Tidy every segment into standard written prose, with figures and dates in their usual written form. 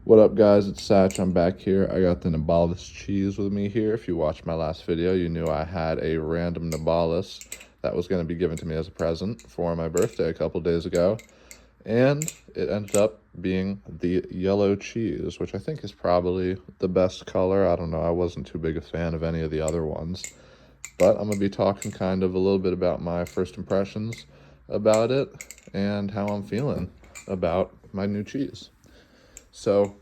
What up, guys? It's Satch. I'm back here. I got the Nabalis Cheese with me here. If you watched my last video, you knew I had a random Nabalis that was going to be given to me as a present for my birthday a couple days ago. And it ended up being the yellow cheese, which I think is probably the best color. I don't know. I wasn't too big a fan of any of the other ones. But I'm going to be talking kind of a little bit about my first impressions about it and how I'm feeling about my new cheese. So,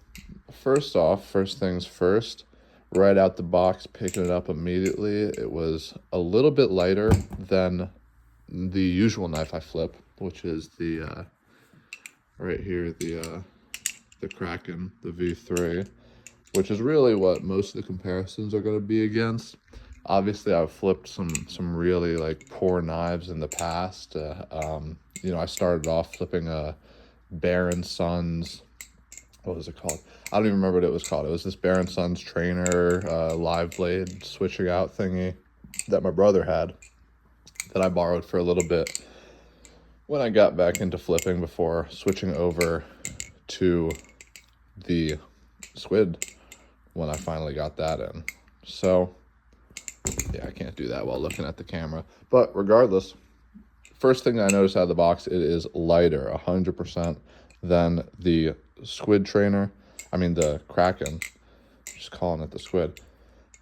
first off, first things first, right out the box, picking it up immediately, it was a little bit lighter than the usual knife I flip, which is the, right here, the Kraken, the V3, which is really what most of the comparisons are going to be against. Obviously, I've flipped some really, poor knives in the past. I started off flipping a Baron Sons. What was it called? I don't even remember what it was called. It was this Baron Sons trainer live blade switching out thingy that my brother had that I borrowed for a little bit when I got back into flipping before switching over to the squid when I finally got that in. So, yeah, I can't do that while looking at the camera. But regardless, first thing I noticed out of the box, it is lighter, 100% than the squid trainer. I mean, the Kraken. Just calling it the squid.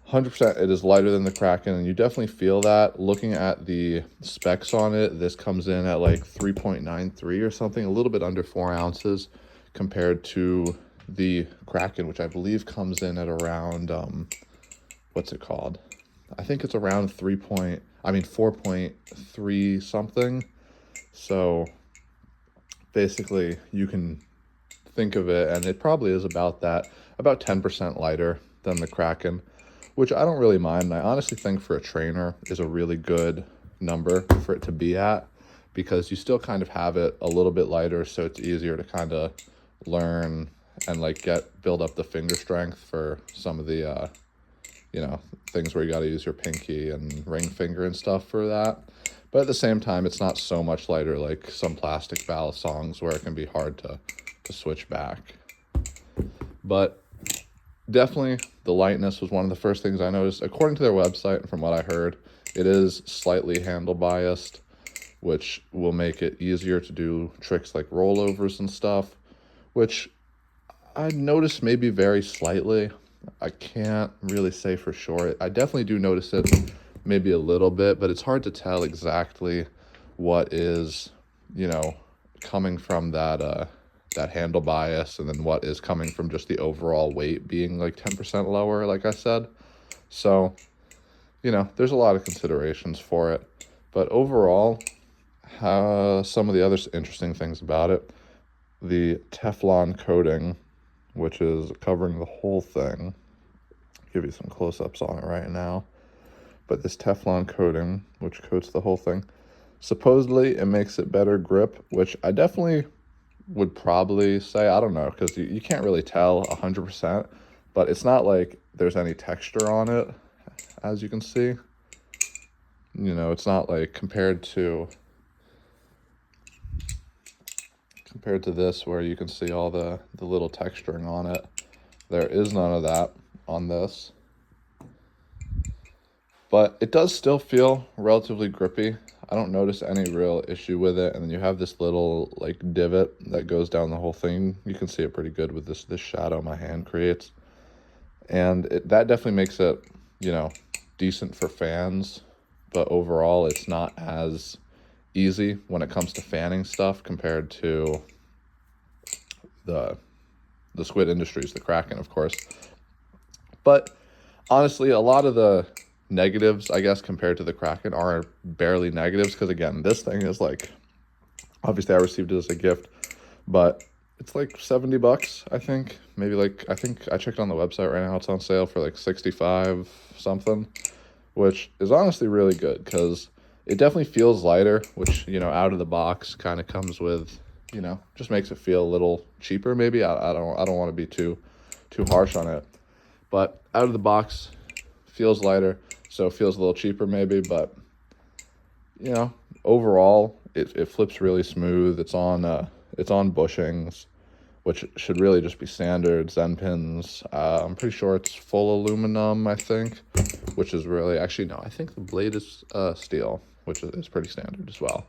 100% it is lighter than the Kraken, and you definitely feel that. Looking at the specs on it, this comes in at 3.93 or something, a little bit under 4 ounces compared to the Kraken, which I believe comes in at around, what's it called? I think it's around 4.3 something. So basically you can think of it, and it probably is about that, about 10% lighter than the Kraken, which I don't really mind. And I honestly think for a trainer is a really good number for it to be at, because you still kind of have it a little bit lighter, so it's easier to kind of learn and build up the finger strength for some of the things where you got to use your pinky and ring finger and stuff for that. But at the same time, it's not so much lighter like some plastic balisongs where it can be hard to switch back. But definitely the lightness was one of the first things I noticed. According to their website and from what I heard, it is slightly handle biased, which will make it easier to do tricks like rollovers and stuff, which I noticed maybe very slightly. I can't really say for sure. I definitely do notice it maybe a little bit, but it's hard to tell exactly what is, coming from that handle bias, and then what is coming from just the overall weight being 10% lower, like I said. So, there's a lot of considerations for it. But overall, some of the other interesting things about it, the Teflon coating, which is covering the whole thing. Give you some close-ups on it right now. But this Teflon coating, which coats the whole thing, supposedly it makes it better grip, which I definitely would probably say. I don't know, because you can't really tell 100%, but it's not like there's any texture on it, as you can see. It's not like compared to this, where you can see all the little texturing on it. There is none of that on this. But it does still feel relatively grippy. I don't notice any real issue with it. And then you have this little divot that goes down the whole thing. You can see it pretty good with this shadow my hand creates. And that definitely makes it, decent for fans. But overall, it's not as easy when it comes to fanning stuff compared to the Squid Industries, the Kraken, of course. But honestly, a lot of the negatives, I guess, compared to the Kraken are barely negatives, because again, this thing is obviously I received it as a gift, but it's $70, I think. Maybe I think I checked on the website right now, it's on sale for 65 something, which is honestly really good, because it definitely feels lighter, which, out of the box kind of comes with, just makes it feel a little cheaper maybe. I don't want to be too harsh on it, but out of the box feels lighter, so it feels a little cheaper maybe. But overall it flips really smooth. It's on bushings. which should really just be standard Zen pins. I'm pretty sure it's full aluminum, I think, which is really, actually, no, I think the blade is steel, which is pretty standard as well.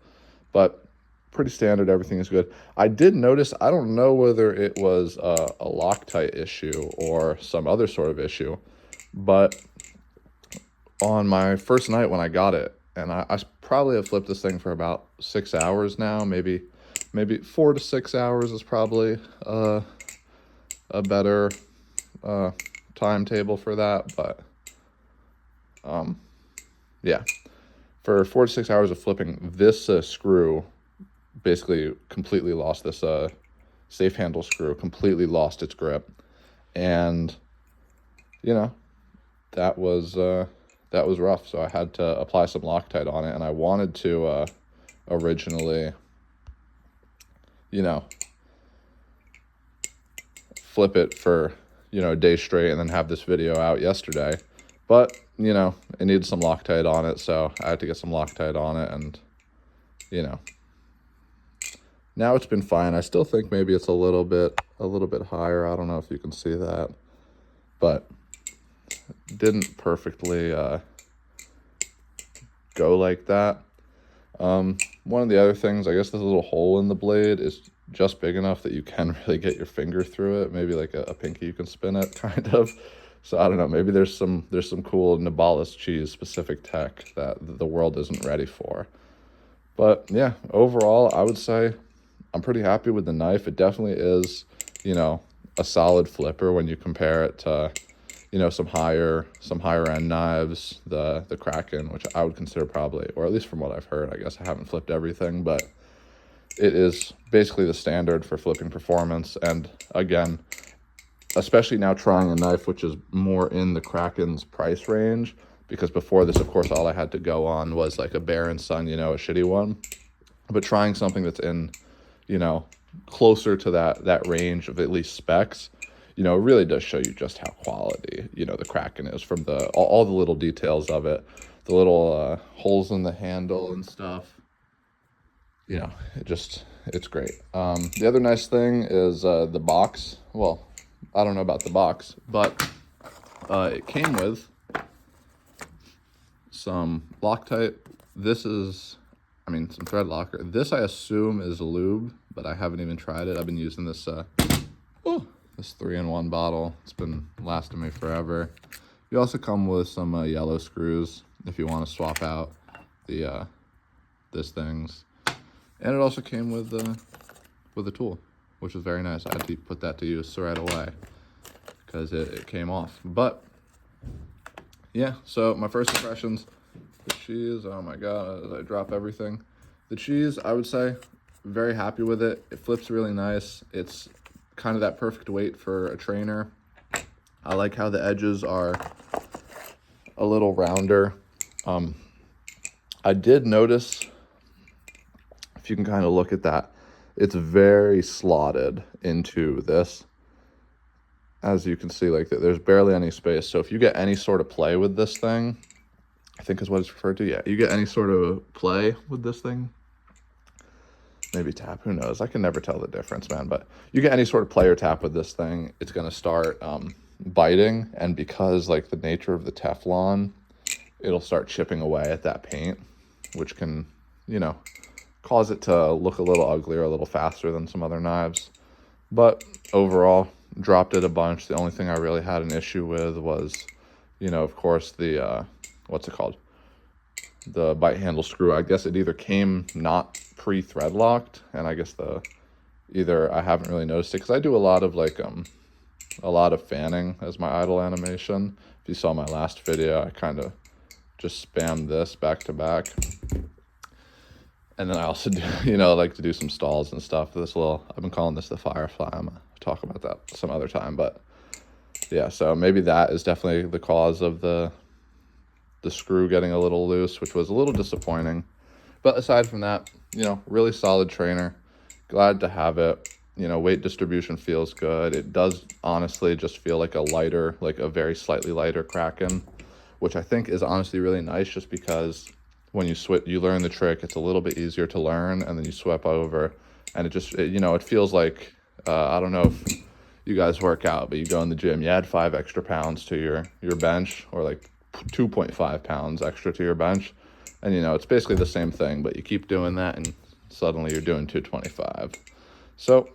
But pretty standard, everything is good. I did notice, I don't know whether it was a Loctite issue or some other sort of issue, but on my first night when I got it, and I probably have flipped this thing for about 6 hours now, maybe 4 to 6 hours is probably a better timetable for that, but yeah, for 4 to 6 hours of flipping, this screw basically completely lost, this safe handle screw completely lost its grip, and you know, that was rough. So I had to apply some Loctite on it, and I wanted to originally, you know, flip it for, you know, a day straight and then have this video out yesterday. But, you know, it needed some Loctite on it, so I had to get some Loctite on it, and, you know, now it's been fine. I still think maybe it's a little bit higher. I don't know if you can see that, but didn't perfectly go like that. One of the other things, I guess this little hole in the blade is just big enough that you can really get your finger through it. Maybe like a pinky you can spin it, kind of. So I don't know, maybe there's some cool Nabalis Cheese specific tech that the world isn't ready for. But yeah, overall, I would say I'm pretty happy with the knife. It definitely is, you know, a solid flipper when you compare it to, you know, some higher end knives, the Kraken, which I would consider probably, or at least from what I've heard, I guess I haven't flipped everything, but it is basically the standard for flipping performance. And again, especially now trying a knife which is more in the Kraken's price range, because before this, of course, all I had to go on was like a Bear & Son, you know, a shitty one. But trying something that's in, you know, closer to that range of at least specs, you know, it really does show you just how quality, you know, the Kraken is, from all the little details of it, the little holes in the handle and stuff. You know, it's great. The other nice thing is the box. Well, I don't know about the box, but it came with some Loctite. This is, I mean, some thread locker. This, I assume, is lube, but I haven't even tried it. I've been using this this 3-in-1 bottle. It's been lasting me forever. You also come with some yellow screws if you want to swap out the this things. And it also came with a tool, which was very nice. I had to put that to use right away because it came off. But yeah, so my first impressions, the cheese, oh my god, as I drop everything. The cheese, I would say, very happy with it. It flips really nice. It's kind of that perfect weight for a trainer. I like how the edges are a little rounder. I did notice, if you can kind of look at that, it's very slotted into this. As you can see, like, there's barely any space. So if you get any sort of play with this thing, I think is what it's referred to. Yeah, you get any sort of play with this thing, maybe tap, who knows? I can never tell the difference, man. But you get any sort of play or tap with this thing, it's going to start biting. And because, like, the nature of the Teflon, it'll start chipping away at that paint, which can, you know, cause it to look a little uglier, a little faster than some other knives. But overall, dropped it a bunch. The only thing I really had an issue with was, you know, of course, the what's it called, the bite handle screw. I guess it either came not pre-thread locked, and I guess either I haven't really noticed it, because I do a lot of fanning as my idle animation. If you saw my last video, I kind of just spammed this back to back. And then I also do, you know, like to do some stalls and stuff. I've been calling this the Firefly. I'm gonna talk about that some other time. But yeah, so maybe that is definitely the cause of the screw getting a little loose, which was a little disappointing. But aside from that, you know, really solid trainer. Glad to have it. You know, weight distribution feels good. It does honestly just feel like a very slightly lighter Kraken, which I think is honestly really nice, just because when you learn the trick, it's a little bit easier to learn, and then you sweep over, and it feels like I don't know if you guys work out, but you go in the gym, you add 5 extra pounds to your bench, or like 2.5 pounds extra to your bench. And, you know, it's basically the same thing, but you keep doing that and suddenly you're doing 225. So,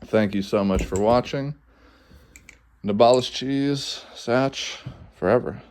thank you so much for watching. Nabalis Cheese, Satch, forever.